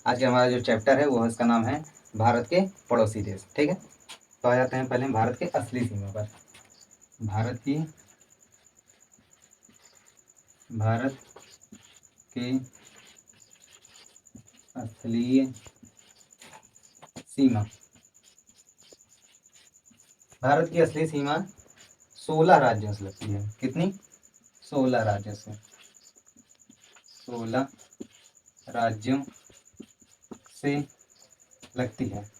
आज का हमारा जो चैप्टर है वो इसका नाम है भारत के पड़ोसी देश। ठीक है, तो आ जाते हैं पहले हम भारत के असली सीमा पर। भारत के असली सीमा। भारत की असली सीमा 16 राज्यों से लगती है। कितनी? 16 राज्यों से। 16 राज्यों से लगती है।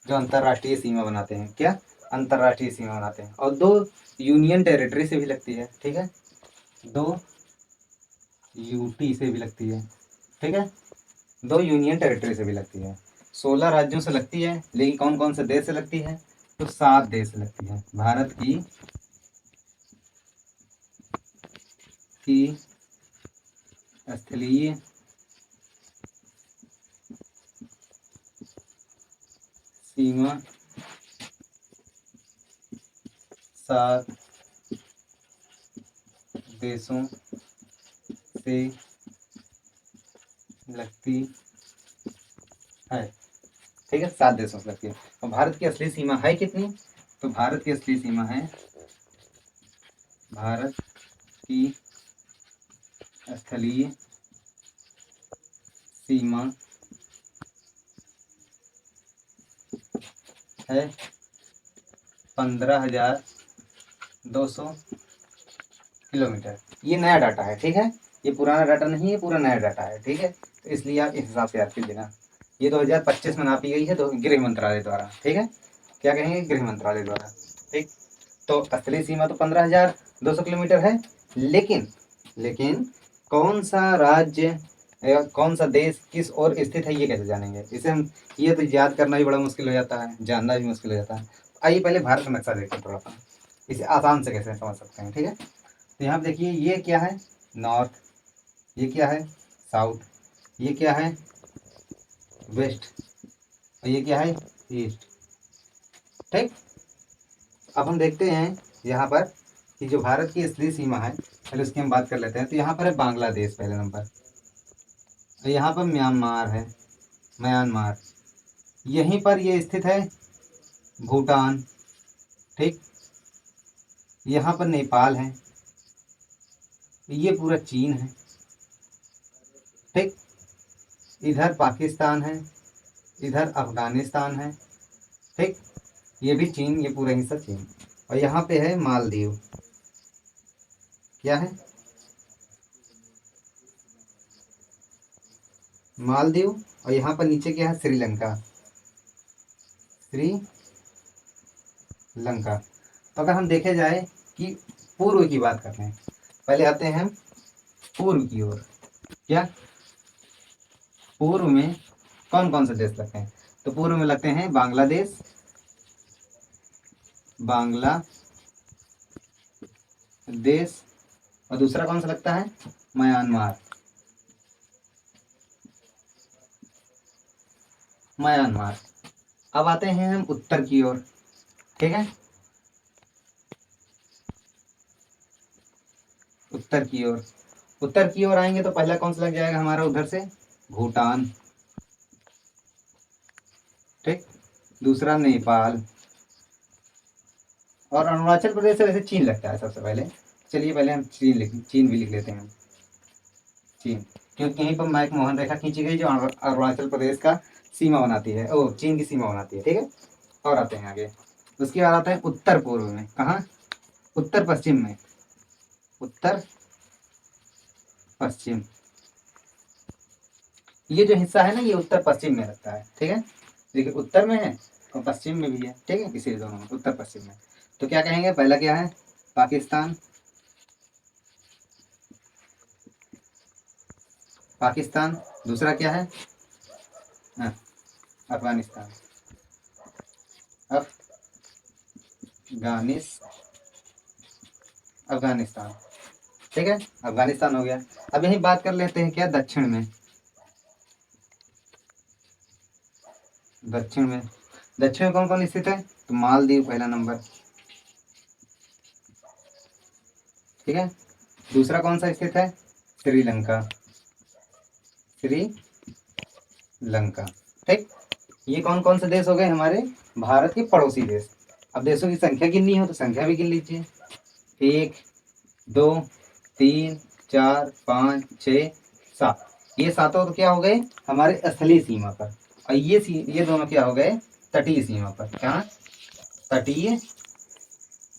जो अंतर्राष्ट्रीय सीमा बनाते हैं। क्या? अंतर्राष्ट्रीय सीमा बनाते हैं। और 2 यूनियन टेरिटरी से भी लगती है। ठीक है, 2 यूटी से भी लगती है। ठीक है, 2 यूनियन टेरिटरी से भी लगती है। 16 राज्यों से लगती है, लेकिन कौन कौन से देश से लगती है? तो 7 देश से लगती है। भारत की स्थलीय सीमा 7 देशों से लगती है। ठीक है, 7 देशों से लगती है। और भारत की असली सीमा है कितनी? तो भारत की असली सीमा है, भारत की स्थलीय सीमा है 15,200 किलोमीटर। ये नया डाटा है। ठीक है, ये पुराना डाटा नहीं है, पूरा नया डाटा है। ठीक है, तो इसलिए आप इस हिसाब से याद कर लेना। ये 2025 में नापी गई है गृह मंत्रालय द्वारा। ठीक है, क्या कहेंगे? गृह मंत्रालय द्वारा। ठीक, तो असली सीमा तो 15,200 किलोमीटर है, लेकिन कौन सा राज्य या कौन सा देश किस ओर स्थित है ये कैसे जानेंगे? इसे हम, ये तो याद करना भी बड़ा मुश्किल हो जाता है, जानना भी मुश्किल हो जाता है। आइए पहले भारत का नक्शा देखते हैं थोड़ा सा, इसे आसान से कैसे समझ सकते हैं। ठीक है, तो यहाँ देखिए, ये क्या है? नॉर्थ। ये क्या है? साउथ। ये क्या है? वेस्ट। और ये क्या है? ईस्ट। ठीक, अब हम देखते हैं यहाँ पर कि जो भारत की असली सीमा है, पहले उसकी हम बात कर लेते हैं। तो यहाँ पर है बांग्लादेश पहले नंबर, और यहाँ पर म्यांमार है, म्यांमार। यहीं पर ये स्थित है भूटान। ठीक, यहाँ पर नेपाल है, ये पूरा चीन है। ठीक, इधर पाकिस्तान है, इधर अफगानिस्तान है। ठीक, ये भी चीन, ये पूरा हिस्सा चीन। और यहाँ पे है मालदीव। क्या है? मालदीव। और यहाँ पर नीचे क्या है? श्रीलंका। श्रीलंका। तो अगर हम देखे जाए कि पूर्व की बात करते हैं, पहले आते हैं हम पूर्व की ओर। क्या? पूर्व में कौन कौन से देश लगते हैं? तो पूर्व में लगते हैं बांग्लादेश, और दूसरा कौन सा लगता है? म्यांमार। म्यांमार। अब आते हैं हम उत्तर की ओर। ठीक है, उत्तर की ओर आएंगे तो पहला कौन सा लग जाएगा हमारा उधर से? भूटान। ठीक, दूसरा नेपाल, और अरुणाचल प्रदेश से वैसे चीन लगता है सबसे पहले। चलिए पहले हम चीन भी लिख लेते हैं। चीन, क्योंकि यहीं पर मैक मोहन रेखा खींची गई जो अरुणाचल प्रदेश का सीमा बनाती है, ओ चीन की सीमा बनाती है। ठीक है, और आते हैं आगे। उसके बाद आता है उत्तर पूर्व में। कहाँ? उत्तर पश्चिम में। उत्तर पश्चिम, ये जो हिस्सा है ना, ये उत्तर पश्चिम में लगता है। ठीक है, देखिए उत्तर में है और पश्चिम में भी है। ठीक है, इसी दोनों में उत्तर पश्चिम में। तो क्या कहेंगे? पहला क्या है? पाकिस्तान। पाकिस्तान। दूसरा क्या है? हाँ, अफगानिस्तान। अफगानिस्तान। ठीक है, अफगानिस्तान हो गया। अब यही बात कर लेते हैं क्या दक्षिण में। दक्षिण में कौन कौन स्थित है? तो मालदीव पहला नंबर। ठीक है। दूसरा कौन सा स्थित है? श्रीलंका, श्रीलंका। ठीक, ये कौन कौन से देश हो गए हमारे भारत के पड़ोसी देश। अब देशों की संख्या गिननी हो तो संख्या भी गिन लीजिए। 1 2 3 4 5 6 7। ये सातों तो क्या हो गए हमारे स्थलीय सीमा पर, और ये दोनों क्या हो गए तटीय सीमा पर। क्या? तटीय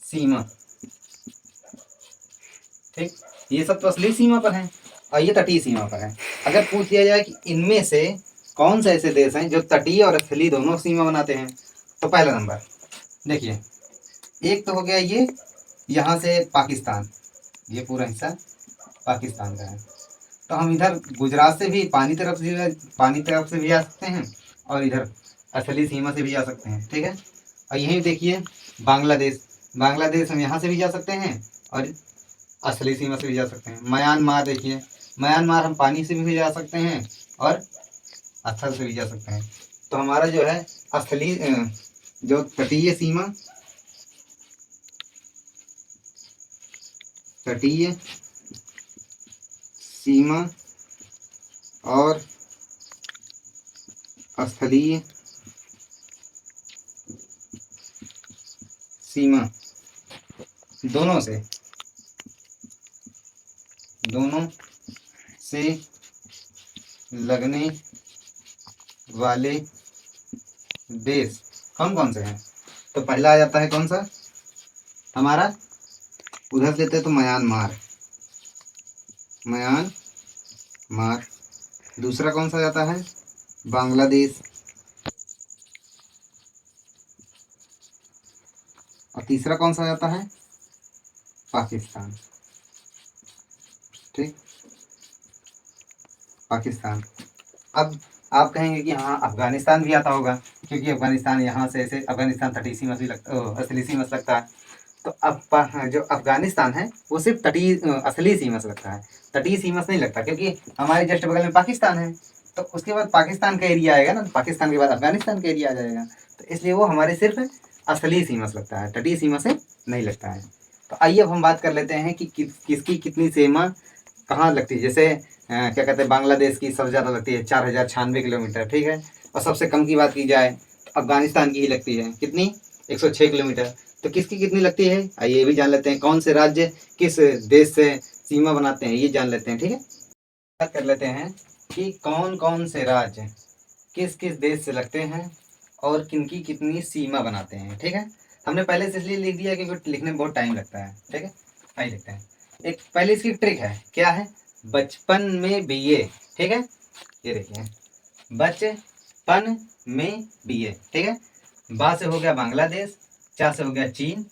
सीमा। ठीक, ये सब तो असली सीमा पर हैं और ये तटीय सीमा पर है। अगर पूछ लिया जाए कि इनमें से कौन से ऐसे देश हैं जो तटीय और स्थलीय दोनों सीमा बनाते हैं, तो पहला नंबर देखिए, एक तो हो गया ये यहाँ से पाकिस्तान, ये पूरा हिस्सा पाकिस्तान का है। तो हम इधर गुजरात से भी पानी तरफ से भी जा सकते हैं और इधर असली सीमा से भी जा सकते हैं। ठीक है। और यही देखिए बांग्लादेश, बांग्लादेश हम यहाँ से भी जा सकते हैं और असली सीमा से भी जा सकते हैं। म्यांमार देखिए, म्यांमार हम पानी से भी जा सकते हैं और स्थल से भी जा सकते हैं। तो हमारा जो है असली जो तटीय सीमा, तटीय सीमा और स्थलीय सीमा दोनों से लगने वाले देश कौन कौन से हैं? तो पहला आ जाता है कौन सा हमारा, उधर से लेते हैं तो म्यांमार, म्यांमार। दूसरा कौन सा जाता है? बांग्लादेश। और तीसरा कौन सा जाता है? पाकिस्तान। ठीक, पाकिस्तान। अब आप कहेंगे कि हाँ अफगानिस्तान भी आता होगा, क्योंकि अफगानिस्तान यहाँ से ऐसे अफगानिस्तान तटीय सीमा से लगता, असली सीमा से लगता है। तो अब जो अफगानिस्तान है वो सिर्फ तटीय असली सीमा से लगता है, तटीय सीमा से नहीं लगता, क्योंकि हमारे जस्ट बगल में पाकिस्तान है। तो उसके बाद पाकिस्तान का एरिया आएगा ना, तो पाकिस्तान के बाद अफगानिस्तान का एरिया आ जाएगा। तो इसलिए वो हमारे सिर्फ असली सीमा से लगता है, तटीय सीमा से नहीं लगता है। तो आइए अब हम बात कर लेते हैं कि किसकी कितनी सीमा कहाँ लगती है। जैसे क्या कहते हैं, बांग्लादेश की सबसे ज़्यादा लगती है 4096 किलोमीटर। ठीक है। और सबसे कम की बात की जाए तो अफगानिस्तान की ही लगती है, कितनी? 106 किलोमीटर। तो किसकी कितनी लगती है आइए ये भी जान लेते हैं। कौन से राज्य किस देश से सीमा बनाते हैं ये जान लेते हैं। ठीक है, बात कर लेते हैं कि कौन कौन से राज्य किस किस देश से लगते हैं और किनकी कितनी सीमा बनाते हैं। ठीक है, हमने पहले से इसलिए लिख दिया क्योंकि लिखने में बहुत टाइम लगता है। ठीक है, आइए देखते हैं। एक पहले इसकी ट्रिक है, क्या है? बचपन में बीए। ठीक है, ये देखिए बचपन में बीए। ठीक है, बा से हो गया बांग्लादेश, चा से हो गया चीन,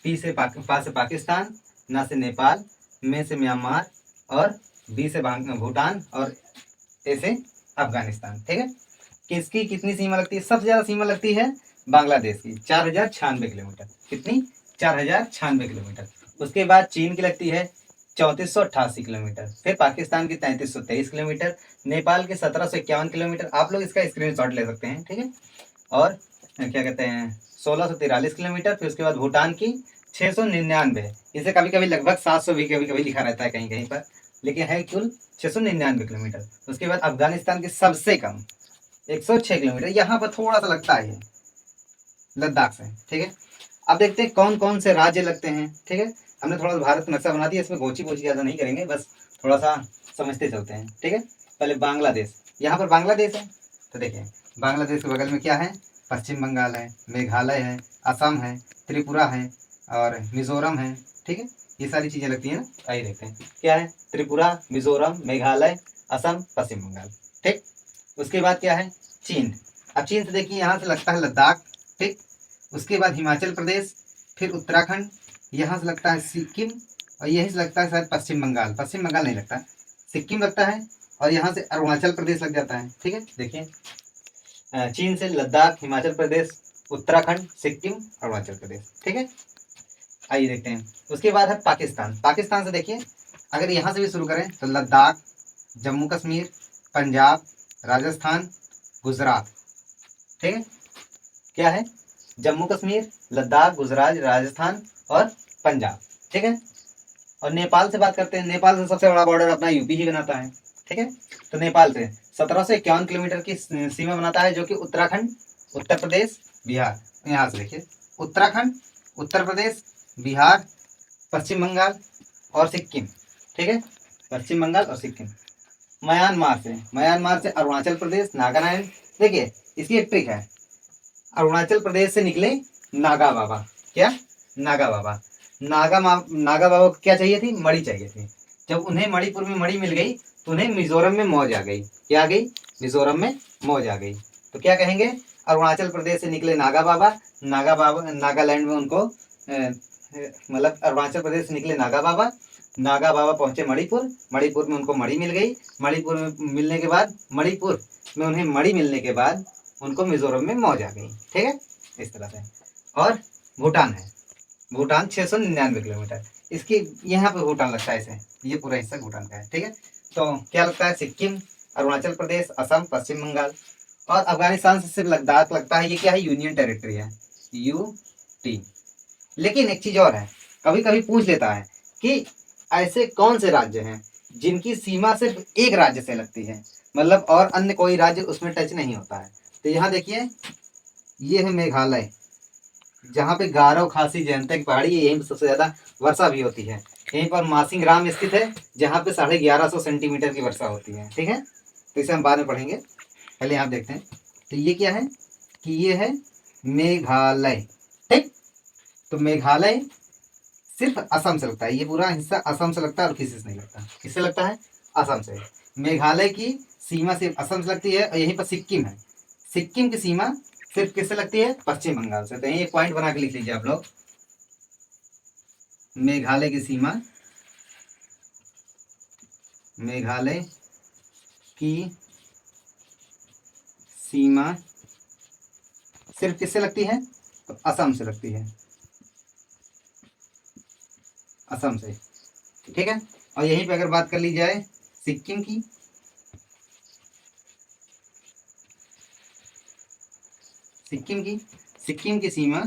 पी से पा से पाकिस्तान, ना से नेपाल, में से म्यांमार और बी से भूटान और ए से अफगानिस्तान। ठीक है, किसकी कितनी सीमा लगती है? सबसे ज्यादा सीमा लगती है बांग्लादेश की, 4096 किलोमीटर। कितनी? 4096 किलोमीटर। उसके बाद चीन की लगती है 3488 किलोमीटर, फिर पाकिस्तान की 3323 किलोमीटर, नेपाल के 1751 किलोमीटर। आप लोग इसका स्क्रीनशॉट ले सकते हैं। ठीक है, और क्या कहते हैं 1643 किलोमीटर। फिर उसके बाद भूटान की 699, इसे कभी कभी लगभग 700 भी कभी कभी लिखा रहता है कहीं कहीं पर, लेकिन है कुल 699 किलोमीटर। उसके बाद अफगानिस्तान की सबसे कम 106 किलोमीटर, यहाँ पर थोड़ा सा लगता है लद्दाख से। ठीक है, अब देखते हैं कौन कौन से राज्य लगते हैं। ठीक है, हमने थोड़ा सा भारत नक्शा बना दिया, इसमें गोची पोची ज़्यादा नहीं करेंगे, बस थोड़ा सा समझते चलते हैं। ठीक है, पहले बांग्लादेश, यहाँ पर बांग्लादेश है। तो देखिए बांग्लादेश के बगल में क्या है? पश्चिम बंगाल है, मेघालय है, असम है, त्रिपुरा है और मिजोरम है। ठीक है, ये सारी चीज़ें लगती हैं ना। आइए देखते हैं क्या है। त्रिपुरा, मिजोरम, मेघालय, असम, पश्चिम बंगाल। ठीक, उसके बाद क्या है? चीन। अब चीन से देखिए यहाँ से लगता है लद्दाख। ठीक, उसके बाद हिमाचल प्रदेश, फिर उत्तराखंड, यहाँ से लगता है सिक्किम और यहीं से लगता है शायद पश्चिम बंगाल। पश्चिम बंगाल नहीं लगता, सिक्किम लगता है और यहाँ से अरुणाचल प्रदेश लग जाता है। ठीक है, देखिए चीन से लद्दाख, हिमाचल प्रदेश, उत्तराखंड, सिक्किम, अरुणाचल प्रदेश। ठीक है, आइए देखते हैं। उसके बाद है पाकिस्तान। पाकिस्तान से देखिए अगर यहाँ से भी शुरू करें तो लद्दाख, जम्मू कश्मीर, पंजाब, राजस्थान, गुजरात। ठीक है, क्या है? जम्मू कश्मीर, लद्दाख, गुजरात, राजस्थान और पंजाब। ठीक है, और नेपाल से बात करते हैं, नेपाल से सबसे बड़ा बॉर्डर अपना यूपी ही बनाता है, ठीक है। तो नेपाल से 1751 किलोमीटर की सीमा बनाता है, जो कि उत्तराखंड, उत्तर प्रदेश, बिहार, यहाँ से देखिए उत्तराखंड, उत्तर प्रदेश, बिहार, पश्चिम बंगाल और सिक्किम, ठीक है, पश्चिम बंगाल और सिक्किम। म्यांमार से अरुणाचल प्रदेश, नागालैंड। देखिए इसकी एक ट्रिक है, अरुणाचल प्रदेश से निकले नागा बाबा। क्या? नागा बाबा। नागा बाबा को क्या चाहिए थी? मणि चाहिए थी। जब उन्हें मणिपुर में मणि मिल गई तो उन्हें मिजोरम में मौज आ गई। क्या आ गई? मिजोरम में मौज आ गई। तो क्या कहेंगे? अरुणाचल प्रदेश से निकले नागा बाबा, नागालैंड में उनको मतलब अरुणाचल प्रदेश से निकले नागा बाबा, नागा बाबा पहुंचे मणिपुर, मणिपुर में उनको मणि मिल गई, मणिपुर में मिलने के बाद मणिपुर में उन्हें मणि मिलने के बाद उनको मिजोरम में मौज आ गई, ठीक है, इस तरह से। और भूटान है, भूटान 699 किलोमीटर, इसकी यहाँ पे भूटान लगता है इसे, ये पूरा हिस्सा भूटान का है, ठीक है। तो क्या लगता है? सिक्किम, अरुणाचल प्रदेश, असम, पश्चिम बंगाल और अफगानिस्तान से सिर्फ लद्दाख लगता है। ये क्या है? यूनियन टेरिटरी है, यूटी। लेकिन एक चीज और है, कभी कभी पूछ लेता है कि ऐसे कौन से राज्य हैं जिनकी सीमा सिर्फ एक राज्य से लगती है, मतलब और अन्य कोई राज्य उसमें टच नहीं होता है। तो यहाँ देखिए, ये है मेघालय, जहाँ पे गारो, खासी, जयंतिया पहाड़ी है, यहीं पर सबसे ज्यादा वर्षा भी होती है। यहीं पर मासिंगराम स्थित है, जहाँ पे 1150 सेंटीमीटर की वर्षा होती है, ठीक है। तो इसे हम बाद में पढ़ेंगे, पहले यहाँ देखते हैं। तो ये क्या है कि ये है मेघालय, ठीक। तो मेघालय सिर्फ असम से लगता है, ये पूरा हिस्सा असम से लगता है और किसी से नहीं लगता। किससे लगता है? असम से। मेघालय की सीमा सिर्फ असम से लगती है। और यहीं पर सिक्किम है, सिक्किम की सीमा सिर्फ किससे लगती है? पश्चिम बंगाल से। तो यही एक पॉइंट बना के लिख लीजिए आप लोग, मेघालय की सीमा, मेघालय की सीमा सिर्फ किससे लगती है? तो असम से लगती है, असम से, ठीक है। और यहीं पे अगर बात कर ली जाए सिक्किम की, सिक्किम की सिक्किम की सीमा,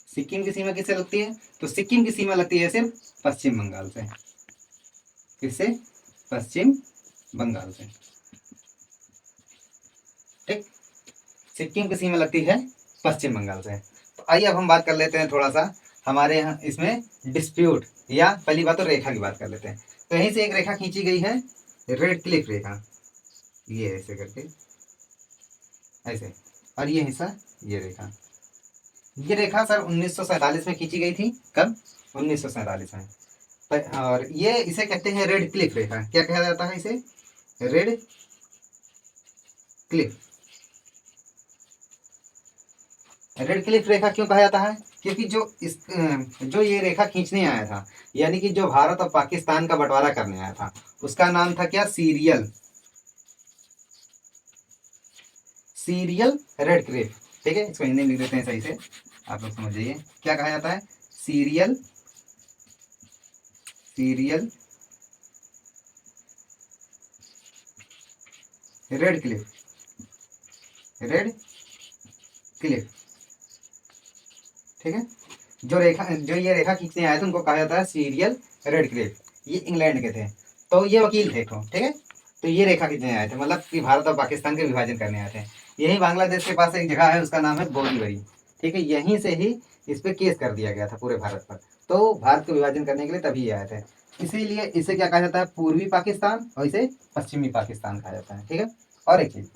सिक्किम की सीमा किससे लगती है? तो सिक्किम की सीमा लगती है सिर्फ पश्चिम बंगाल से। किससे? पश्चिम बंगाल से, ठीक। सिक्किम की सीमा लगती है पश्चिम बंगाल से। तो आइए अब हम बात कर लेते हैं थोड़ा सा हमारे यहाँ इसमें डिस्प्यूट, या पहली बात तो रेखा की बात कर लेते हैं। तो यहीं से एक रेखा खींची गई है, रेड क्लिफ रेखा, ये ऐसे करके, ऐसे। और ये हिस्सा, ये रेखा, ये रेखा सर 1947 में खींची गई थी। कब? 1947 में। और ये इसे कहते हैं रेड क्लिफ रेखा। क्या कहा जाता है इसे? Red Cliff. रेड क्लिफ रेखा क्यों कहा जाता है? क्योंकि जो ये रेखा खींचने आया था, यानी कि जो भारत और पाकिस्तान का बंटवारा करने आया था, उसका नाम था क्या? सीरियल, सीरियल रेड क्लिफ, ठीक है। इसको हिंदी में लिख देते हैं सही से, आप लोग समझ जाइए। क्या कहा जाता है? Serial, serial red Cliff, red Cliff, ठीक है। जो ये रेखा खींचने आए थे उनको कहा जाता है सीरियल रेड क्लिफ। ये इंग्लैंड के थे, तो ये वकील थे तो, ठीक है। तो ये रेखा खींचने आए थे, मतलब कि भारत और पाकिस्तान के विभाजन करने आए थे। यही बांग्लादेश के पास एक जगह है, उसका नाम है बोरीवली, ठीक है। यहीं से ही इस पे केस कर दिया गया था पूरे भारत पर। तो भारत को विभाजन करने के लिए तभी ये आए थे। इसीलिए इसे क्या कहा जाता है? पूर्वी पाकिस्तान, और इसे पश्चिमी पाकिस्तान कहा जाता है, ठीक है। और एक चीज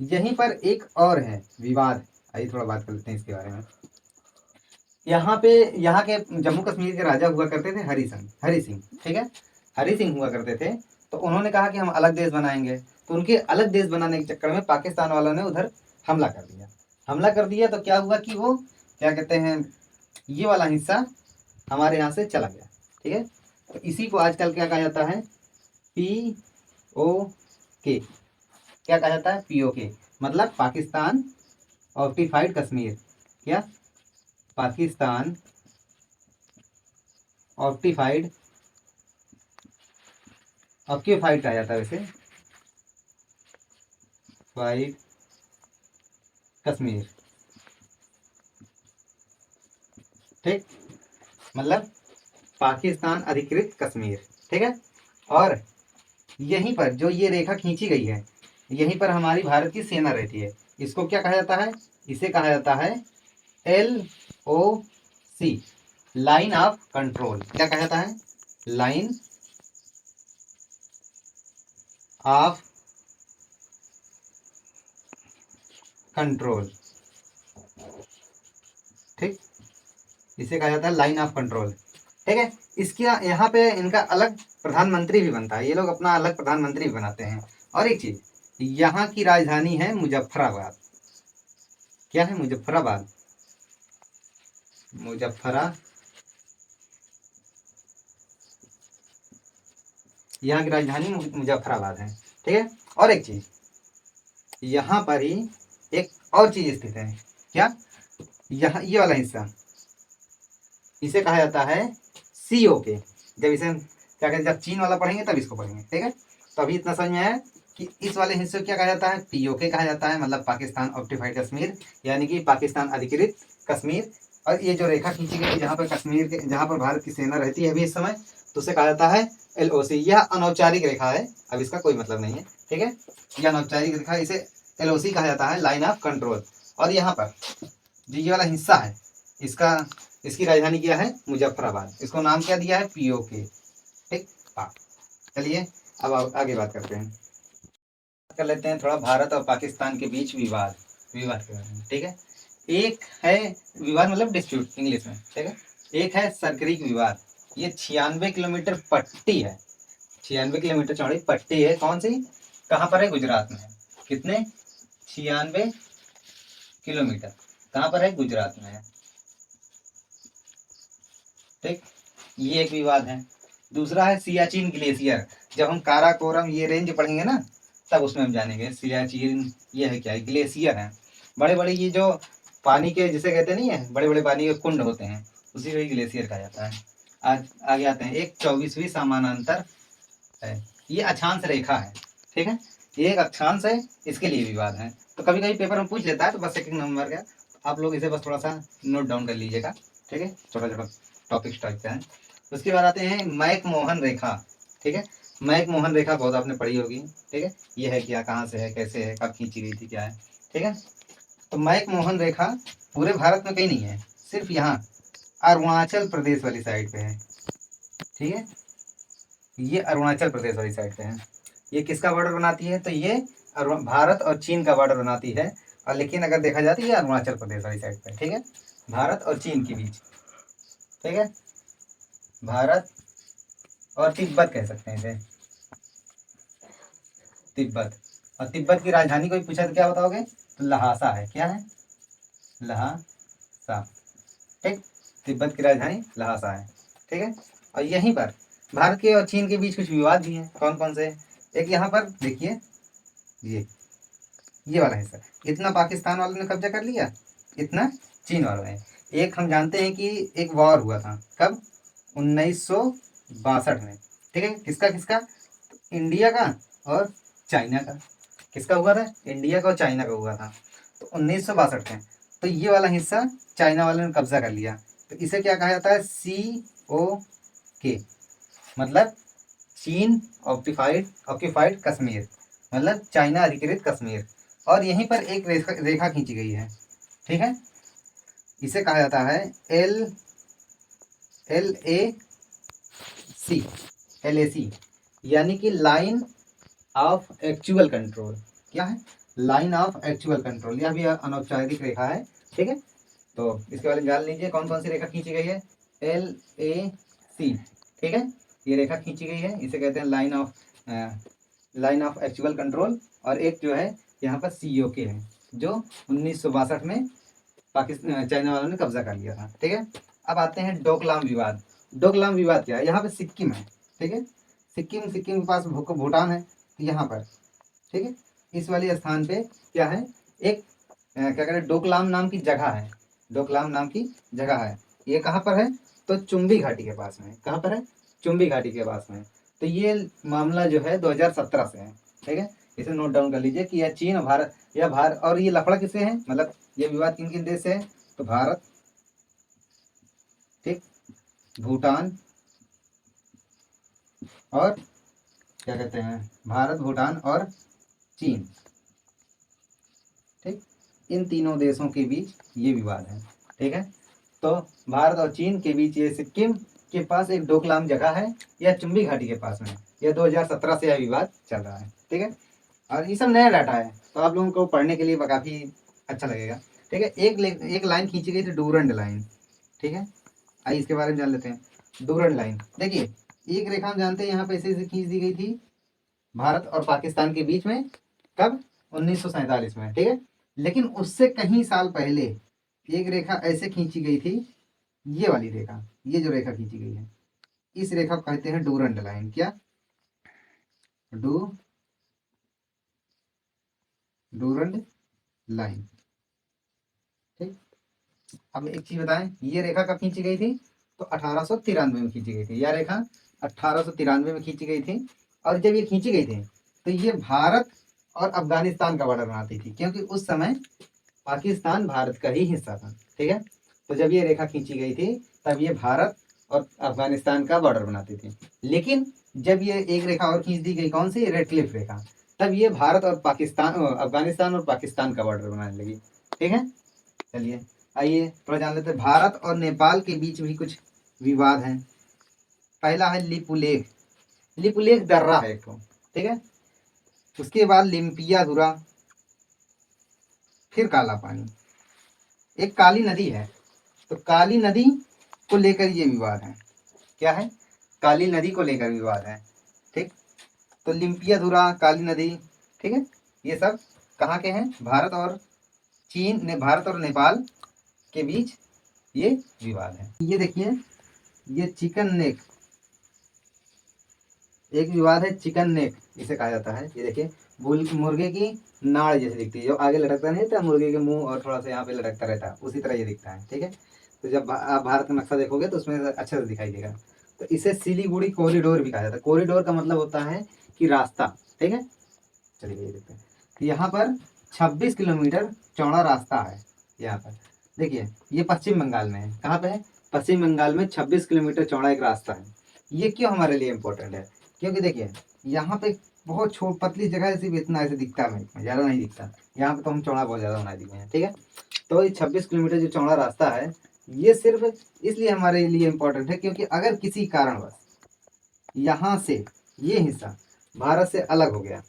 यहीं पर एक और है विवाद, आइए थोड़ा बात कर लेते हैं इसके बारे में। यहाँ पे, यहाँ के जम्मू कश्मीर के राजा हुआ करते थे हरि सिंह, हरि सिंह, ठीक है। हरि सिंह हुआ करते थे। तो उन्होंने कहा कि हम अलग देश बनाएंगे। तो उनके अलग देश बनाने के चक्कर में पाकिस्तान वालों ने उधर हमला कर दिया। हमला कर दिया तो क्या हुआ कि वो क्या कहते हैं, ये वाला हिस्सा हमारे यहाँ से चला गया, ठीक है। तो इसी को आजकल क्या कहा जाता है? POK। क्या कहा जाता है? POK, मतलब पाकिस्तान ऑक्यूपाइड कश्मीर। क्या? पाकिस्तान ऑक्यूपाइड, ऑक्यूपाइड कहा जाता है वैसे, फाइड कश्मीर, ठीक, मतलब पाकिस्तान अधिकृत कश्मीर, ठीक है। और यहीं पर जो ये रेखा खींची गई है, यहीं पर हमारी भारत की सेना रहती है। इसको क्या कहा जाता है? इसे कहा जाता है LOC, लाइन ऑफ कंट्रोल। क्या कहा जाता है? लाइन ऑफ कंट्रोल, ठीक, इसे कहा जाता है लाइन ऑफ कंट्रोल, ठीक है। इसके यहाँ पे इनका अलग प्रधानमंत्री भी बनता है, ये लोग अपना अलग प्रधानमंत्री भी बनाते हैं। और एक चीज, यहाँ की राजधानी है मुजफ्फराबाद। क्या है? मुजफ्फराबाद, यहाँ की राजधानी मुजफ्फराबाद है, ठीक है। और एक चीज, यहाँ पर ही एक और चीज स्थित है। क्या? यहाँ ये वाला हिस्सा, इसे कहा जाता है COK। जब इसे क्या कहते हैं, जब चीन वाला पढ़ेंगे तब इसको पढ़ेंगे, ठीक है। तो अभी इतना समझ में आया कि इस वाले हिस्से को क्या कहा जाता है? POK कहा जाता है, मतलब पाकिस्तान ऑक्यूपाइड कश्मीर, यानी कि पाकिस्तान अधिकृत कश्मीर। और ये जो रेखा खींची गई है जहाँ पर कश्मीर के, जहाँ पर भारत की सेना रहती है अभी इस समय, तो उसे कहा जाता है LOC। यह अनौपचारिक रेखा है, अब इसका कोई मतलब नहीं है, ठीक है। यह अनौपचारिक रेखा, इसे LOC कहा जाता है, लाइन ऑफ कंट्रोल। और यहाँ पर जो ये वाला हिस्सा है, इसका, इसकी राजधानी क्या है? मुजफ्फराबाद। इसको नाम क्या दिया है? POK, ठीक। हाँ, चलिए अब आगे बात करते हैं। कर लेते हैं थोड़ा भारत और पाकिस्तान के बीच विवाद, विवाद के बारे में, ठीक है। एक है विवाद, मतलब डिस्प्यूट इंग्लिश में, ठीक है। एक है सरक्रीक विवाद। ये 96 किलोमीटर पट्टी है, 96 किलोमीटर चौड़ी पट्टी है। कौन सी? कहाँ पर है? गुजरात में है। कितने? 96 किलोमीटर। कहाँ पर है? गुजरात में है, ठीक। ये एक विवाद है। दूसरा है सियाचिन ग्लेशियर। जब हम काराकोरम ये रेंज पढ़ेंगे ना, तब उसमें हम जानेंगे सियाचिन ये है क्या है। ग्लेशियर है, बड़े बड़े ये जो पानी के जिसे कहते नहीं है, बड़े बड़े पानी के कुंड होते हैं, उसी को ग्लेशियर कहा जाता है। आज आगे आते हैं। एक 24वीं समानांतर है, ये अक्षांश रेखा है, ठीक है। ये एक अक्षांश है, इसके लिए विवाद है। तो कभी कभी पेपर में पूछ लेता है, तो बस एक नंबर का आप लोग इसे बस थोड़ा सा नोट डाउन कर लीजिएगा, ठीक है। छोटा छोटा टॉपिक टाइप का है। उसके बाद आते हैं मैक मोहन रेखा, ठीक है। मैक मोहन रेखा बहुत आपने पढ़ी होगी, ठीक है। ये है क्या, कहाँ से है, कैसे है, कब खींची गई थी, क्या है, ठीक है। तो मैक मोहन रेखा पूरे भारत में कहीं नहीं है, सिर्फ यहाँ अरुणाचल प्रदेश वाली साइड पे है, ठीक है। ये अरुणाचल प्रदेश वाली साइड पे है। ये किसका बॉर्डर बनाती है? तो ये भारत और चीन का बॉर्डर बनाती है। और लेकिन अगर देखा जाए तो ये अरुणाचल प्रदेश वाली साइड पे, ठीक है, भारत और चीन के बीच, ठीक है। भारत और तिब्बत कह सकते हैं इसे, तिब्बत। और तिब्बत की राजधानी कोई पूछा तो क्या बताओगे? तो लहासा है। क्या है? लहासा, ठीक। तिब्बत की राजधानी लहासा है, ठीक है। और यहीं पर भारत के और चीन के बीच कुछ विवाद भी हैं। कौन कौन से? एक यहाँ पर देखिए, ये वाला हिस्सा, इतना पाकिस्तान वालों ने कब्जा कर लिया, इतना चीन वालों ने। एक हम जानते हैं कि एक वॉर हुआ था, कब? 1962 में, ठीक है। किसका किसका? इंडिया का और चाइना का। किसका हुआ था? इंडिया का और चाइना का हुआ था, तो 1962 में। तो ये वाला हिस्सा चाइना वालों ने कब्जा कर लिया। तो इसे क्या कहा जाता है? COK, मतलब चीन ऑक्यूपाइड कश्मीर, मतलब चाइना अधिकृत कश्मीर। और यहीं पर एक रेखा खींची गई है, ठीक है। इसे कहा जाता है LAC, यानी कि लाइन ऑफ एक्चुअल कंट्रोल। क्या है? Line of actual control. यह भी अनौपचारिक रेखा है, ठीक है। तो इसके बारे में जान लीजिए कौन कौन सी रेखा खींची गई है। LAC, ठीक है, ये रेखा खींची गई है, इसे कहते हैं लाइन ऑफ एक्चुअल कंट्रोल। और एक जो है यहाँ पर COK है, जो 1962 में पाकिस्तान चाइना वालों ने कब्जा कर लिया था, ठीक है। अब आते हैं डोकलाम विवाद। डोकलाम विवाद क्या है? यहाँ पे सिक्किम है, ठीक है। सिक्किम के पास भूटान है, यहाँ पर, ठीक है। इस वाली स्थान पे क्या है? एक क्या कहते हैं, डोकलाम नाम की जगह है, डोकलाम नाम की जगह है। ये कहाँ पर है? तो चुम्बी घाटी के पास में। कहाँ पर है? चुम्बी घाटी के पास में। तो ये मामला जो है 2017 से है, ठीक है। इसे नोट डाउन कर लीजिए कि यह चीन और भारत, या भारत, और ये लफड़ा किससे है, मतलब ये विवाद किन किन देश से है? तो भारत, ठीक, भूटान और क्या कहते हैं, भारत, भूटान और चीन, ठीक, इन तीनों देशों के बीच ये विवाद है। ठीक है, तो भारत और चीन के बीच ये सिक्किम के पास एक डोकलाम जगह है, यह चुंबी घाटी के पास में, यह 2017 से यह विवाद चल रहा है। ठीक है, और ये सब नया डाटा है, तो आप लोगों को पढ़ने के लिए काफ़ी अच्छा लगेगा। ठीक है, एक लाइन खींची गई थी, डूरंड लाइन। ठीक है, आइए इसके बारे में जान लेते हैं। डूरंड लाइन, देखिए एक रेखा हम जानते हैं यहाँ पे ऐसे खींच दी गई थी भारत और पाकिस्तान के बीच में, कब, 1947 में। ठीक है, लेकिन उससे कहीं साल पहले एक रेखा ऐसे खींची गई थी, ये वाली रेखा, ये जो रेखा खींची गई है, इस रेखा को कहते हैं डूरंड लाइन। क्या, डूरंड लाइन। ठीक, अब एक चीज बताएं, ये रेखा कब खींची गई थी, तो 1893 में खींची गई थी। यह रेखा 1893 में खींची गई थी, और जब ये खींची गई थी तो ये भारत और अफगानिस्तान का बॉर्डर बनाती थी, क्योंकि उस समय पाकिस्तान भारत का ही हिस्सा था। ठीक है, तो जब ये रेखा खींची गई थी तब ये भारत और अफगानिस्तान का बॉर्डर बनाती थी। लेकिन जब ये एक रेखा और खींच दी गई, कौन सी, रेड क्लिफ रेखा, तब ये भारत और पाकिस्तान, अफगानिस्तान और पाकिस्तान का बॉर्डर बनाने लगी। ठीक है, चलिए आइए थोड़ा जान लेते हैं। भारत और नेपाल के बीच भी कुछ विवाद हैं। पहला है लिपुलेख, लिपुलेख दर्रा है एक ठो। ठीक है, उसके बाद लिम्पियाधुरा, फिर काला पानी, एक काली नदी है, तो काली नदी को लेकर ये विवाद है। क्या है, काली नदी को लेकर विवाद है। ठीक, तो लिम्पियाधुरा, काली नदी, ठीक है, ये सब कहाँ के हैं, भारत और चीन ने, भारत और नेपाल के बीच ये विवाद है। ये देखिए, ये चिकन नेक, एक विवाद है चिकन नेक, इसे कहा जाता है। ये देखिए, मुर्गे की नाड़ जैसे दिखती है, जो आगे लटकता नहीं था मुर्गे के मुंह, और थोड़ा सा यहाँ पे लटकता रहता है, उसी तरह ये दिखता है। ठीक है, तो जब आप भारत का नक्शा देखोगे तो उसमें अच्छे से दिखाई देगा। तो इसे सिलीगुड़ी कॉरिडोर भी कहा जाता है। कॉरिडोर का मतलब होता है कि रास्ता। ठीक है, चलिए ये देखते हैं। तो यहाँ पर 26 किलोमीटर चौड़ा रास्ता है। यहाँ पर देखिए, ये पश्चिम बंगाल में है। कहाँ पे है, पश्चिम बंगाल में 26 किलोमीटर चौड़ा एक रास्ता है। ये क्यों हमारे लिए इम्पोर्टेंट है, क्योंकि देखिए यहाँ पे बहुत छोट पतली जगह है, सिर्फ इतना ऐसे दिखता है, ज़्यादा नहीं दिखता। यहाँ पे तो हम चौड़ा बहुत ज़्यादा बना दिए हैं। ठीक है, तो ये 26 किलोमीटर जो चौड़ा रास्ता है, ये सिर्फ इसलिए हमारे लिए इम्पोर्टेंट है क्योंकि अगर किसी कारणवश यहाँ से ये हिस्सा भारत से अलग हो गया,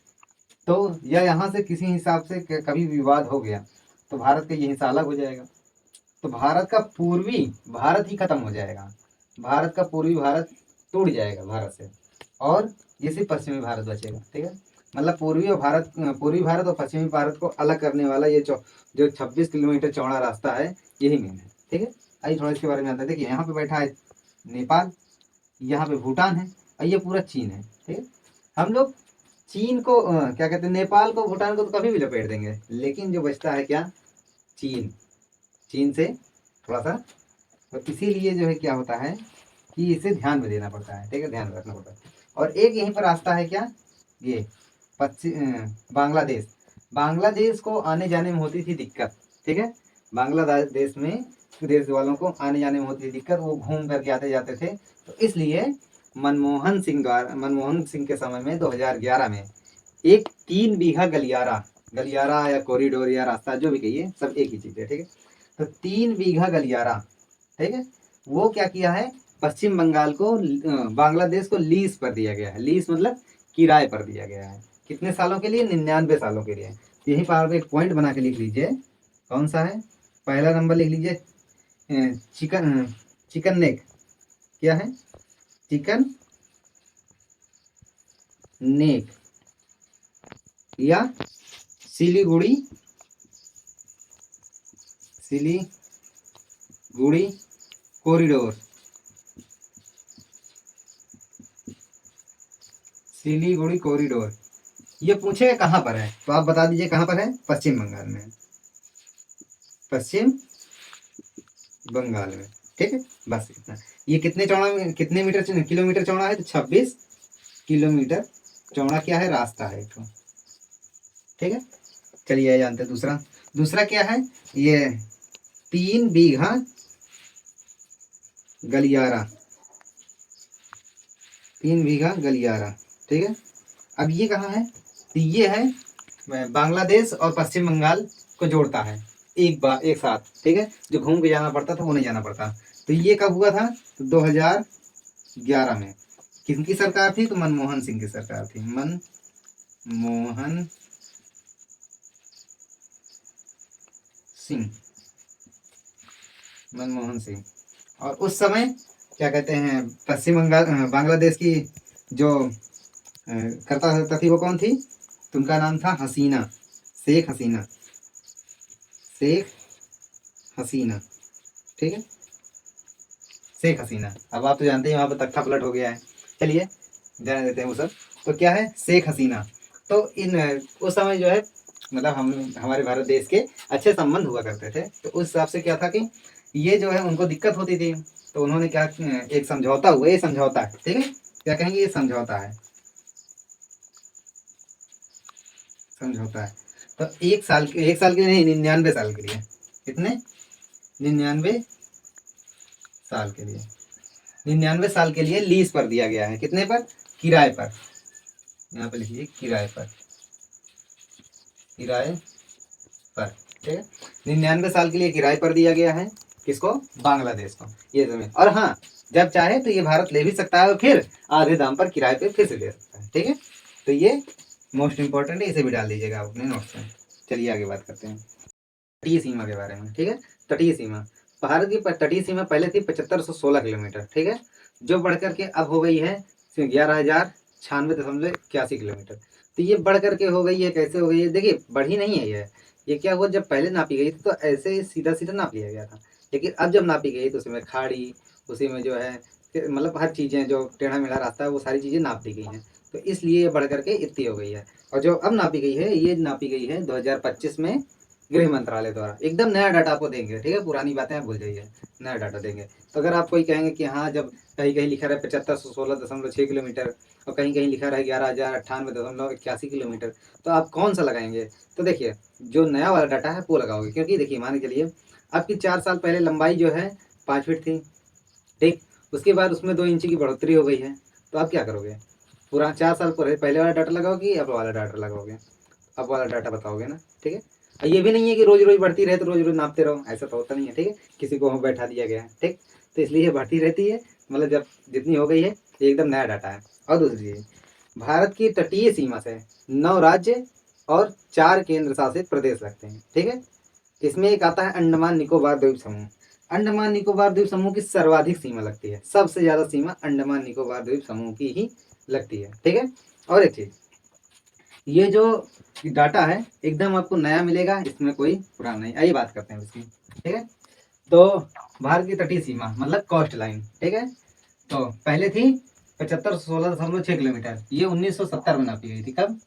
तो या यहाँ से किसी हिसाब से कभी विवाद हो गया, तो भारत का ये हिस्सा अलग हो जाएगा, तो भारत का पूर्वी भारत ही खत्म हो जाएगा। भारत का पूर्वी भारत टूट जाएगा भारत से, और ये सिर्फ पश्चिमी भारत बचेगा। ठीक है, मतलब पूर्वी भारत और पश्चिमी भारत को अलग करने वाला ये जो 26 किलोमीटर चौड़ा रास्ता है, यही मेन है। ठीक है, आइए थोड़ा इसके बारे में जानते हैं। देखिए यहाँ पे बैठा है नेपाल, यहाँ पे भूटान है, और ये पूरा चीन है। ठीक है, हम लोग चीन को क्या कहते हैं, नेपाल को, भूटान को तो कभी भी लपेट देंगे, लेकिन जो बचता है क्या, चीन, चीन से थोड़ा सा, तो इसीलिए जो है क्या होता है कि इसे ध्यान में देना पड़ता है। ठीक है, ध्यान रखना पड़ता है। और एक यहीं पर रास्ता है क्या, ये बांग्लादेश, बांग्लादेश को आने जाने में होती थी दिक्कत। ठीक है, बांग्लादेश में देश वालों को आने जाने में होती थी दिक्कत, वो घूम करके आते जाते थे। तो इसलिए मनमोहन सिंह के समय में 2011 में एक 3 बीघा गलियारा, गलियारा या कॉरिडोर या रास्ता जो भी कहिए, सब एक ही चीज़ है। ठीक है, तो 3 बीघा गलियारा, ठीक है, वो क्या किया है, पश्चिम बंगाल को, बांग्लादेश को लीज पर दिया गया है। लीज मतलब किराए पर दिया गया है। कितने सालों के लिए, 99 सालों के लिए। यहीं पर आप एक पॉइंट बना के लिख लीजिए, कौन सा है, पहला नंबर लिख लीजिए, चिकन नेक। क्या है, चिकन नेक या सिलीगुड़ी, सिलीगुड़ी कॉरिडोर, सिलीगुड़ी कॉरिडोर। ये पूछेगा कहाँ पर है, तो आप बता दीजिए कहाँ पर है, पश्चिम बंगाल में, पश्चिम बंगाल में। ठीक है, बस इतना। ये कितने चौड़ा, कितने मीटर, किलोमीटर चौड़ा है, तो 26 किलोमीटर चौड़ा क्या है, रास्ता है एक। ठीक है, चलिए जानते हैं दूसरा। दूसरा क्या है, ये 3 बीघा गलियारा, 3 बीघा गलियारा, ठीक है। अब ये कहाँ है? तो ये है बांग्लादेश और पश्चिम बंगाल को जोड़ता है एक साथ, ठीक है। जो घूम के जाना पड़ता था वो नहीं जाना पड़ता। तो ये कब हुआ था? तो 2011 में। किसकी सरकार थी? तो मनमोहन सिंह की सरकार थी, मनमोहन सिंह, मनमोहन सिंह। और उस समय क्या कहते हैं, पश्चिम बंगाल बांग्लादेश की जो करता धरता थी वो कौन थी? तो उनका नाम था हसीना, शेख हसीना, शेख हसीना, ठीक है, शेख हसीना। अब आप तो जानते हैं वहाँ पर तख्ता पलट हो गया है, चलिए ध्यान देते हैं वो सब। तो क्या है? शेख हसीना। तो इन उस समय जो है मतलब हम हमारे भारत देश के अच्छे संबंध हुआ करते थे। तो उस हिसाब से क्या था कि ये जो है उनको दिक्कत होती थी, तो उन्होंने क्या, एक समझौता हुआ, ये समझौता है, ठीक है, क्या कहेंगे, ये समझौता है, समझौता है। तो एक साल के नहीं, 99 साल के लिए। कितने? 99 साल के लिए, 99 साल के लिए लीज पर दिया गया है। कितने पर? किराए पर। यहाँ पे लिखिए किराए पर, किराए पर, ठीक है। 99 साल के लिए किराए पर दिया गया है। किसको? बांग्लादेश को, ये जमीन। और हाँ, जब चाहे तो ये भारत ले भी सकता है और फिर आधे दाम पर किराए पे फिर से ले सकता है, ठीक है। तो ये मोस्ट इंपॉर्टेंट है, इसे भी डाल दीजिएगा आप अपने नोट्स में। चलिए आगे बात करते हैं तटीय सीमा के बारे में, ठीक है। तटीय सीमा, भारत की तटीय सीमा पहले थी 7516 किलोमीटर, ठीक है, जो बढ़कर के अब हो गई है 11,096.81 किलोमीटर। तो ये बढ़ करके हो गई है, कैसे हो गई है? देखिए, बढ़ी नहीं है ये क्या हुआ, जब पहले नापी गई थी तो ऐसे सीधा सीधा नाप लिया गया था, लेकिन अब जब नापी गई तो उसमें खाड़ी, उसी में जो है मतलब हर चीज़ें जो टेढ़ा मेढ़ा रास्ता है वो सारी चीज़ें नाप दी गई हैं। तो इसलिए ये बढ़ करके इतनी हो गई है। और जो अब नापी गई है, ये नापी गई है 2025 में गृह मंत्रालय द्वारा। एकदम नया डाटा आपको देंगे, ठीक है, पुरानी बातें आप भूल जाइए, नया डाटा देंगे। तो अगर आप कोई कहेंगे कि हाँ, जब कहीं कहीं लिखा रहा है 7516.6 किलोमीटर और कहीं कहीं लिखा रहा है 11,098.81 किलोमीटर, तो आप कौन सा लगाएंगे? तो देखिए, जो नया वाला डाटा है वो लगाओगे, क्योंकि देखिए मान के चलिए आपकी 4 साल पहले लंबाई जो है 5 फीट थी, ठीक, उसके बाद उसमें 2 इंच की बढ़ोतरी हो गई है। तो आप क्या करोगे? पूरा 4 साल पहले वाला डाटा लगाओगे या अब वाला डाटा लगाओगे? अब वाला डाटा बताओगे ना, ठीक है। ये भी नहीं है कि रोज रोज बढ़ती रहे तो रोज रोज नापते रहो, ऐसा तो होता नहीं है, ठीक है, किसी को वहाँ बैठा दिया गया है, ठीक। तो इसलिए ये बढ़ती रहती है, मतलब जब जितनी हो गई है ये एकदम नया डाटा है। और दूसरी चीज, भारत की तटीय सीमा से 9 राज्य और 4 केंद्र शासित प्रदेश लगते हैं, ठीक है। इसमें एक आता है अंडमान निकोबार द्वीप समूह। अंडमान निकोबार द्वीप समूह की सर्वाधिक सीमा लगती है, सबसे ज्यादा सीमा अंडमान निकोबार द्वीप समूह की ही लगती है, ठीक है। और एक चीज, ये जो डाटा है एकदम आपको नया मिलेगा, इसमें कोई पुराना नहीं। आइए बात करते हैं इसकी, ठीक है। तो भारत की तटीय सीमा मतलब कोस्ट लाइन, ठीक है, तो पहले थी 7516.6 किलोमीटर, ये 1970 में नापी गई थी। कब?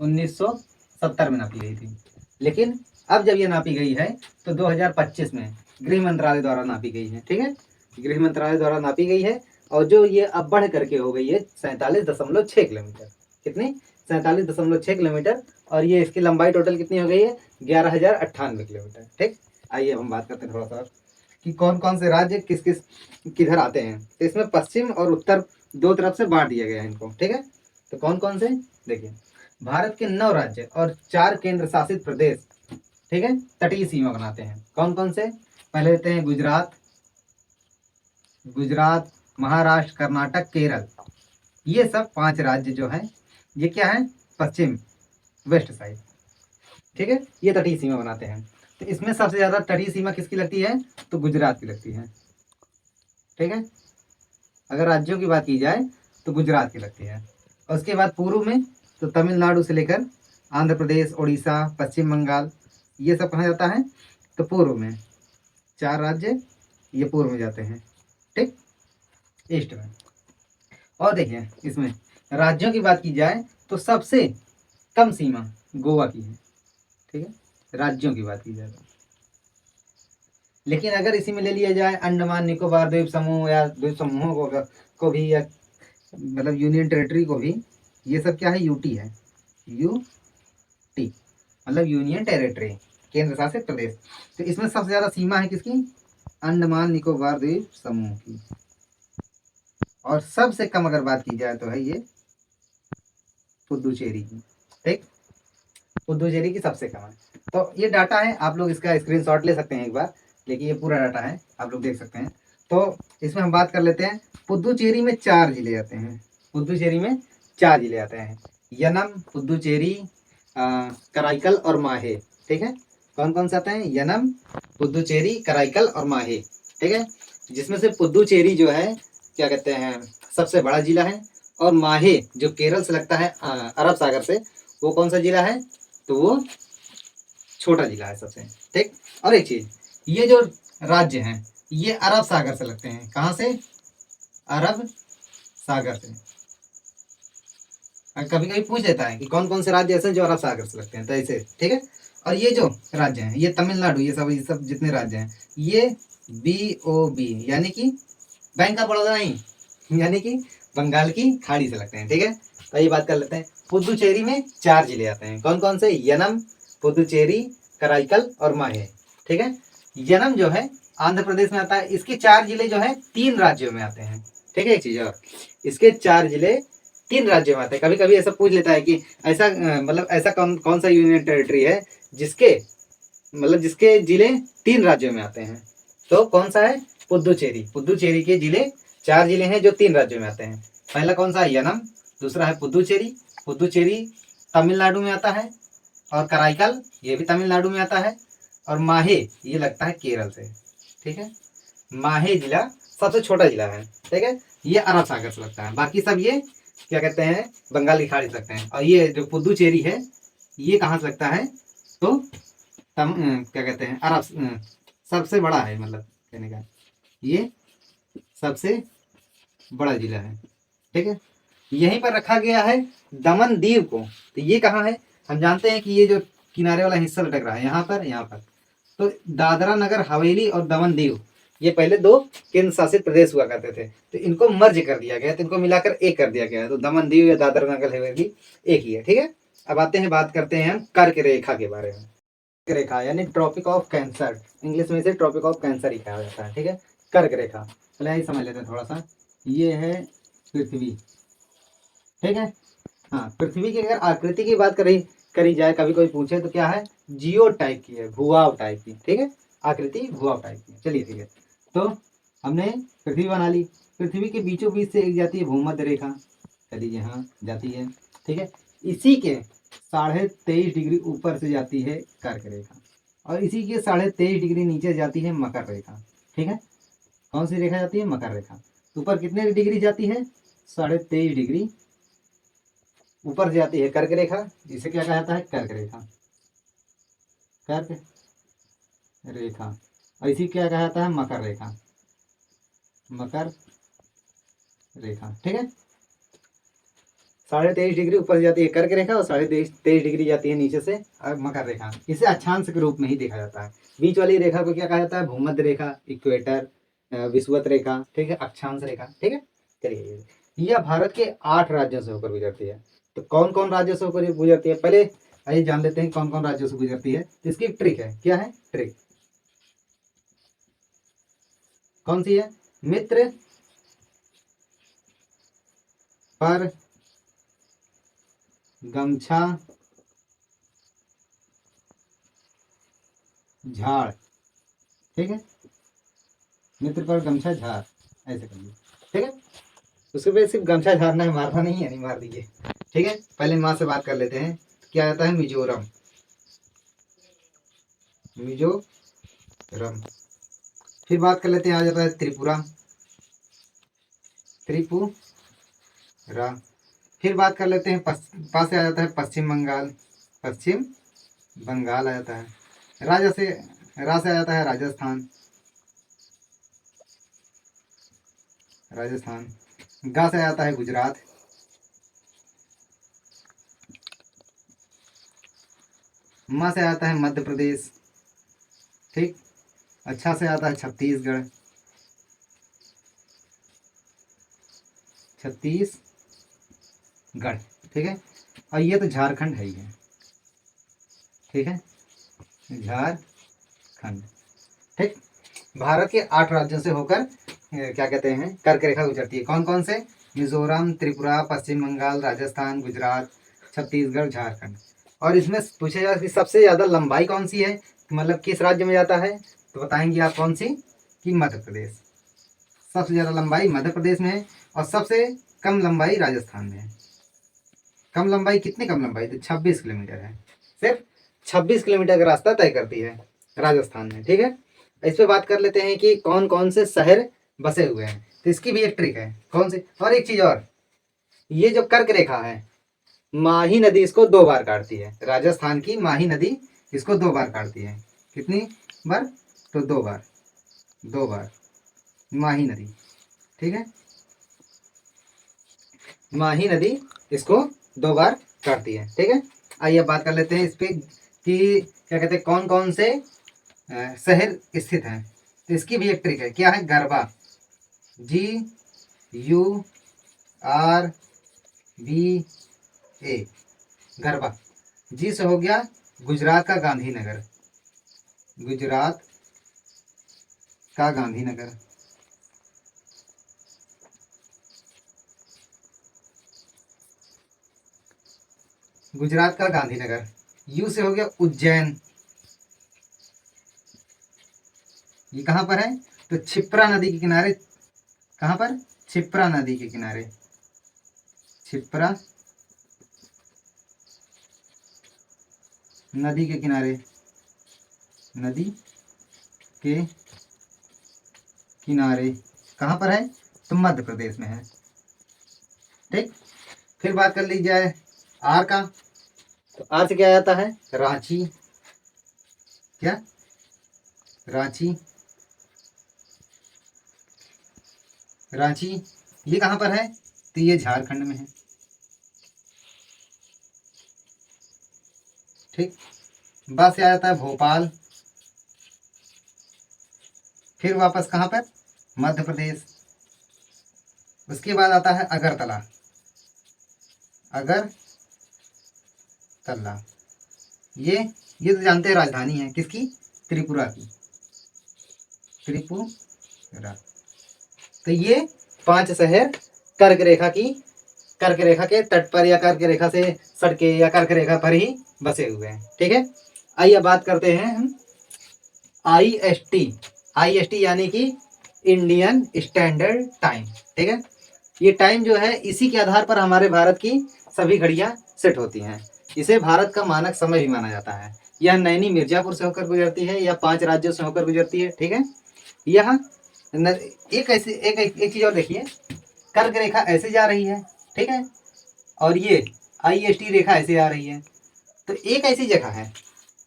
1970 में नापी गई थी। लेकिन अब जब ये नापी गई है तो 2025 में गृह मंत्रालय द्वारा नापी गई है, ठीक है, गृह मंत्रालय द्वारा नापी गई है। और जो ये अब बढ़ करके हो गई है 47.6 किलोमीटर। कितनी? 47.6 किलोमीटर। और ये इसकी लंबाई टोटल कितनी हो गई है? 11,098 किलोमीटर, ठीक। आइए अब हम बात करते हैं थोड़ा सा कि कौन कौन से राज्य किस किस किधर आते हैं। तो इसमें पश्चिम और उत्तर दो तरफ से बांट दिया गया है इनको, ठीक है। तो कौन कौन से? देखिए, भारत के 9 राज्य और 4 केंद्र शासित प्रदेश, ठीक है, तटीय सीमा बनाते हैं। कौन कौन से? पहले लेते हैं गुजरात, गुजरात, महाराष्ट्र, कर्नाटक, केरल। ये सब 5 राज्य जो है ये क्या है? पश्चिम, वेस्ट साइड, ठीक है, ये तटीय सीमा बनाते हैं। तो इसमें सबसे ज्यादा तटीय सीमा किसकी लगती है? तो गुजरात की लगती है, ठीक है। अगर राज्यों की बात की जाए तो गुजरात की लगती है। और उसके बाद पूर्व में तो तमिलनाडु से लेकर आंध्र प्रदेश, उड़ीसा, पश्चिम बंगाल, ये सब कहाँ जाता है? तो पूर्व में 4 राज्य ये पूर्व में जाते हैं, ठीक, ईस्ट में। और देखिए, इसमें राज्यों की बात की जाए तो सबसे कम सीमा गोवा की है, ठीक है, राज्यों की बात की जाए तो। लेकिन अगर इसी में ले लिया जाए अंडमान निकोबार द्वीप समूह या द्वीप समूहों को भी, या मतलब यूनियन टेरिटरी को भी, ये सब क्या है? यूटी है, यूटी मतलब यूनियन टेरिटरी, केंद्र शासित प्रदेश। तो इसमें सबसे ज्यादा सीमा है किसकी? अंडमान निकोबार द्वीप समूह की। और सबसे कम अगर बात की जाए तो है ये पुदुचेरी की। ठीक, पुदुचेरी की सबसे कम है। तो ये डाटा है, आप लोग इसका स्क्रीनशॉट ले सकते हैं एक बार, लेकिन ये पूरा डाटा है, आप लोग देख सकते हैं। तो इसमें हम बात कर लेते हैं, पुदुचेरी में 4 जिले आते हैं। पुदुचेरी में 4 जिले आते हैं, यनम, पुदुचेरी, कराईकल और माहे। ठीक है, कौन कौन से आते हैं? यनम, पुदुचेरी, कराईकल और माहे। ठीक है, जिसमें से पुदुचेरी जो है क्या कहते हैं सबसे बड़ा जिला है, और माहे जो केरल से लगता है अरब सागर से, वो कौन सा जिला है? तो वो छोटा जिला है सबसे। ठीक, और एक चीज, ये जो राज्य हैं ये अरब सागर से लगते हैं। कहाँ से? अरब सागर से। कभी कभी पूछ लेता है कि कौन कौन से राज्य ऐसे हैं जो अरब सागर से लगते हैं, तो ऐसे। ठीक है, और ये जो राज्य हैं, ये तमिलनाडु, ये सब जितने राज्य हैं, ये BOB यानी कि बैंक ऑफ बड़ौदा नहीं, यानी कि बंगाल की खाड़ी से लगते हैं। ठीक है, तो ये बात कर लेते हैं। पुदुचेरी में 4 जिले आते हैं, कौन कौन से? यनम, पुदुचेरी, कराईकल और माहे। ठीक है, यनम जो है आंध्र प्रदेश में आता है। इसके 4 जिले जो है 3 राज्यों में आते हैं। ठीक है, एक चीज और, इसके 4 जिले 3 राज्यों में आते हैं। कभी कभी ऐसा पूछ लेता है कि ऐसा मतलब ऐसा कौन कौन सा यूनियन टेरिटरी है जिसके मतलब जिसके जिले 3 राज्यों में आते हैं? तो कौन सा है? पुदुचेरी। पुदुचेरी के जिले 4 जिले हैं जो 3 राज्यों में आते हैं। पहला कौन सा है? यनम। दूसरा है पुदुचेरी, पुदुचेरी तमिलनाडु में आता है। और कराईकल, ये भी तमिलनाडु में आता है। और माहे, ये लगता है केरल से। ठीक है, माहे जिला सबसे छोटा जिला है। ठीक है, ये अरब सागर से लगता है, बाकी सब ये क्या कहते हैं बंगाल की खाड़ी से लगते हैं। और ये जो पुदुचेरी है ये कहाँ से लगता है? तो क्या कहते हैं अरब सबसे बड़ा है, मतलब कहने का ये सबसे बड़ा जिला है। ठीक है, यहीं पर रखा गया है दमन दीव को। तो ये कहाँ है? हम जानते हैं कि ये जो किनारे वाला हिस्सा लटक रहा है यहाँ पर, यहाँ पर। तो दादरा नगर हवेली और दमन दीव, ये पहले 2 केंद्र शासित प्रदेश हुआ करते थे, तो इनको मर्ज कर दिया गया, तो इनको मिलाकर एक कर दिया गया है। तो दमन दीव या दादरा नगर हवेली एक ही है। ठीक है, अब आते हैं, बात करते हैं हम कर्क रेखा के बारे में। कर्क रेखा यानी ट्रॉपिक ऑफ कैंसर, इंग्लिश में इसे ट्रॉपिक ऑफ कैंसर ही कहा जाता है। ठीक है, कर्क रेखा पहले ही समझ लेते हैं थोड़ा सा। ये है पृथ्वी। ठीक है, हाँ, पृथ्वी की अगर आकृति की बात करी जाए, कभी कोई पूछे तो क्या है? जियो टाइप की है, भूआव टाइप की। ठीक है, आकृति भूआव टाइप की। चलिए ठीक है, तो हमने पृथ्वी बना ली। पृथ्वी के बीचों बीच से एक जाती है भूमध्य रेखा, चलिए यहाँ जाती है। ठीक है, इसी के 23.5 डिग्री ऊपर से जाती है कर्क रेखा, और इसी के 23.5 डिग्री नीचे जाती है मकर रेखा। ठीक है, कौन सी रेखा जाती है? मकर रेखा। ऊपर कितने डिग्री जाती है? 23.5 डिग्री ऊपर जाती है कर्क रेखा, जिसे क्या कहा जाता है? कर्क रेखा। कर्क रेखा। और इसी क्या कहा जाता है? मकर रेखा। मकर रेखा। ठीक है, 23.5 डिग्री ऊपर जाती है कर्क रेखा, और 23.5 डिग्री जाती है नीचे से मकर रेखा। इसे अक्षांश के रूप में ही देखा जाता है। बीच वाली रेखा को क्या कहा जाता है? भूमध्य रेखा, इक्वेटर, विषुवत रेखा। ठीक है, अक्षांश रेखा। ठीक है, चलिए, यह भारत के 8 राज्यों से होकर गुजरती है। तो कौन कौन राज्यों से होकर गुजरती है? पहले आइए जान लेते हैं कौन कौन राज्यों से गुजरती है। इसकी ट्रिक है, क्या है ट्रिक? कौन सी है? मित्र, पर, गमछा, झाड़। ठीक है, मित्र पर गमछा झाड़, ऐसे करिए। ठीक है, उसके बाद सिर्फ गमछा झाड़ना है, मारना नहीं है, नहीं मार दीजिए। ठीक है, पहले माँ से बात कर लेते हैं। क्या आता है? मिजोरम। मिजोरम। फिर बात कर लेते हैं, आ जाता है त्रिपुरा। त्रिपुरा। फिर बात कर लेते हैं, पास से आ जाता है पश्चिम बंगाल। पश्चिम बंगाल आ जाता है। राजा से रा से आ जाता है राजस्थान। राजस्थान। गा से आ जाता है गुजरात। म से आता है मध्य प्रदेश। ठीक, अच्छा से आता है छत्तीसगढ़। छत्तीसगढ़। ठीक है, और ये तो झारखंड है ही है। ठीक है, झारखंड। ठीक, भारत के 8 राज्यों से होकर क्या कहते हैं कर्क रेखा गुजरती है। कौन कौन से? मिजोरम, त्रिपुरा, पश्चिम बंगाल, राजस्थान, गुजरात, छत्तीसगढ़, झारखंड। और इसमें पूछा जाए कि सबसे ज़्यादा लंबाई कौन सी है, मतलब किस राज्य में जाता है, तो बताएंगे आप कौन सी? कि मध्य प्रदेश। सबसे ज़्यादा लंबाई मध्य प्रदेश में है और सबसे कम लंबाई राजस्थान में है। कम लंबाई कितनी कम लंबाई? तो 26 किलोमीटर है। सिर्फ 26 किलोमीटर का रास्ता तय करती है राजस्थान में। ठीक है, इस पे बात कर लेते हैं कि कौन कौन से शहर बसे हुए हैं। तो इसकी भी एक ट्रिक है। कौन सी? और एक चीज और, ये जो कर्क रेखा है, माही नदी इसको 2 बार काटती है। राजस्थान की माही नदी इसको 2 बार काटती है। कितनी बार? तो 2 बार, 2 बार माही नदी। ठीक है, माही नदी इसको 2 बार काटती है। ठीक है, आइए बात कर लेते हैं इस पे कि क्या कहते हैं कौन कौन से शहर स्थित हैं। तो इसकी भी एक ट्रिक है। क्या है? गरबा, GURBA, गरबा। जी से हो गया गुजरात का गांधीनगर, गुजरात का गांधीनगर। गुजरात का गांधीनगर। यू से हो गया उज्जैन, ये कहाँ पर है? तो क्षिप्रा नदी के किनारे। कहाँ पर? क्षिप्रा नदी के किनारे, क्षिप्रा नदी के किनारे, नदी के किनारे कहाँ पर है? तो मध्य प्रदेश में है। ठीक, फिर बात कर ली जाए आर का। तो आर से क्या आता है? रांची। क्या? रांची, रांची ये कहाँ पर है? तो ये झारखंड में है। ठीक, बस से आ जाता है भोपाल। फिर वापस कहाँ पर? मध्य प्रदेश। उसके बाद आता है अगरतला, अगरतला ये तो जानते हैं राजधानी है किसकी? त्रिपुरा की, त्रिपुरा। तो ये 5 शहर कर्क रेखा की, कर्क रेखा के तट पर या कर्क रेखा से सटके या कर्क रेखा पर ही बसे हुए हैं। ठीक है, आइए बात करते हैं हम IST। IST यानी कि इंडियन स्टैंडर्ड टाइम। ठीक है, ये टाइम जो है इसी के आधार पर हमारे भारत की सभी घड़ियां सेट होती हैं। इसे भारत का मानक समय भी माना जाता है। यह नैनी मिर्जापुर से होकर गुजरती है या 5 राज्यों से होकर गुजरती है। ठीक है, यह एक ऐसी एक चीज और देखिए, कर्क रेखा ऐसे जा रही है। ठीक है, और ये IST रेखा ऐसे आ रही है। तो एक ऐसी जगह है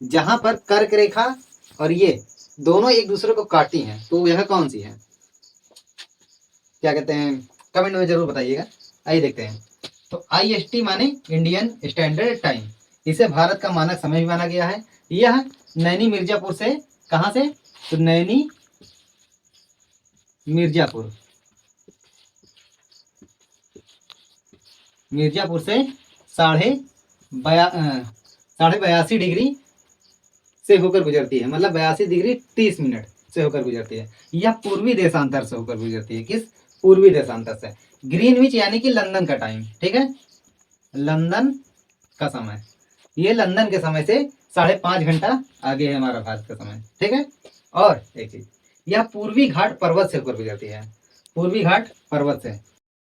जहां पर कर्क रेखा और ये दोनों एक दूसरे को काटती हैं। तो यह कौन सी है? क्या कहते हैं? कमेंट में जरूर बताइएगा। आइए देखते हैं। तो IST माने इंडियन स्टैंडर्ड टाइम, इसे भारत का मानक समय भी माना गया है। यह नैनी मिर्जापुर से, कहां से? तो नैनी मिर्जापुर, मिर्जापुर से 82.5 डिग्री से होकर गुजरती है। मतलब 82 डिग्री 30 मिनट से होकर गुजरती है। यह पूर्वी देशांतर से होकर गुजरती है। किस? पूर्वी देशांतर से। ग्रीनविच यानी कि लंदन का टाइम। ठीक है, लंदन का समय, ये लंदन के समय से 5.5 घंटा आगे है हमारा भारत का समय। ठीक है, और एक चीज, यह पूर्वी घाट पर्वत से होकर गुजरती है। पूर्वी घाट पर्वत से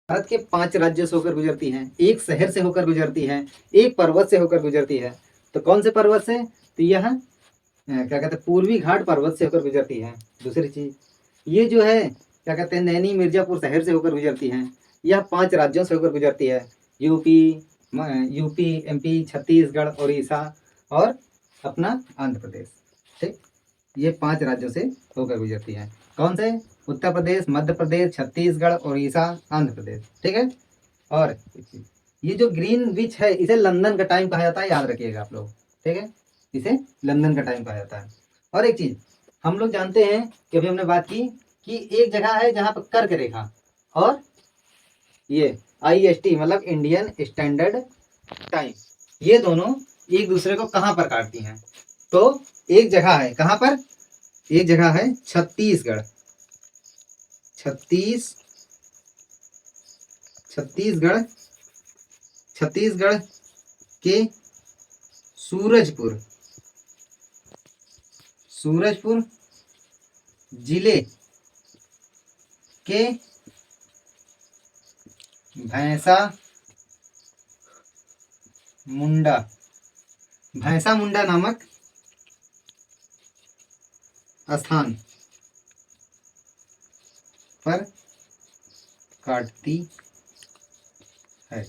भारत के 5 राज्यों से होकर गुजरती है, एक शहर से होकर गुजरती है, एक पर्वत से होकर गुजरती है। तो कौन से पर्वत से? तो यह क्या कहते हैं पूर्वी घाट पर्वत से होकर गुजरती है। दूसरी चीज, ये जो है क्या कहते हैं नैनी मिर्जापुर शहर से होकर गुजरती है। यह 5 राज्यों से होकर गुजरती है, यूपी, MP, छत्तीसगढ़, उड़ीसा और अपना आंध्र प्रदेश। ठीक, ये 5 राज्यों से होकर गुजरती है। कौन से? उत्तर प्रदेश, मध्य प्रदेश, छत्तीसगढ़, उड़ीसा, आंध्र प्रदेश। ठीक है, और ये जो ग्रीन विच है इसे लंदन का टाइम कहा जाता है, याद रखिएगा आप लोग। ठीक है, इसे लंदन का टाइम कहा जाता है। और एक चीज हम लोग जानते हैं कि अभी हमने बात की कि एक जगह है जहां पर कर्क रेखा और ये IST मतलब इंडियन स्टैंडर्ड टाइम, ये दोनों एक दूसरे को कहां पर काटती हैं? तो एक जगह है, कहां पर? एक जगह है छत्तीसगढ़, छत्तीसगढ़, छत्तीसगढ़ के सूरजपुर, सूरजपुर जिले के भैंसा मुंडा, भैंसा मुंडा नामक स्थान पर काटती है।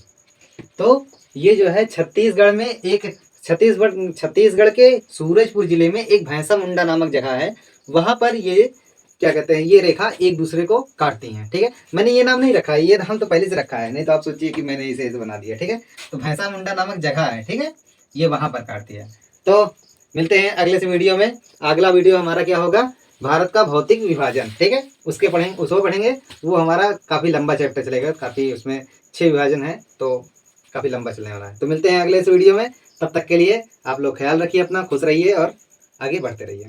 तो ये जो है छत्तीसगढ़ में एक छत्तीसगढ़ के सूरजपुर जिले में एक भैंसा मुंडा नामक जगह है, वहां पर ये क्या कहते हैं, ये रेखा एक दूसरे को काटती हैं। ठीक है, मैंने ये नाम नहीं रखा है, ये नाम तो पहले से रखा है, नहीं तो आप सोचिए कि मैंने इसे ऐसे बना दिया। ठीक है, तो भैंसा मुंडा नामक जगह है, ठीक है, ये वहां पर काटती है। तो मिलते हैं अगले से वीडियो में। अगला वीडियो हमारा क्या होगा, भारत का भौतिक विभाजन। ठीक है, उसको पढ़ेंगे। वो हमारा काफी लंबा चैप्टर चलेगा, काफी उसमें 6 विभाजन है, तो काफी लंबा चलने वाला है। तो मिलते हैं अगले इस वीडियो में, तब तक के लिए आप लोग ख्याल रखिए अपना, खुश रहिए और आगे बढ़ते रहिए।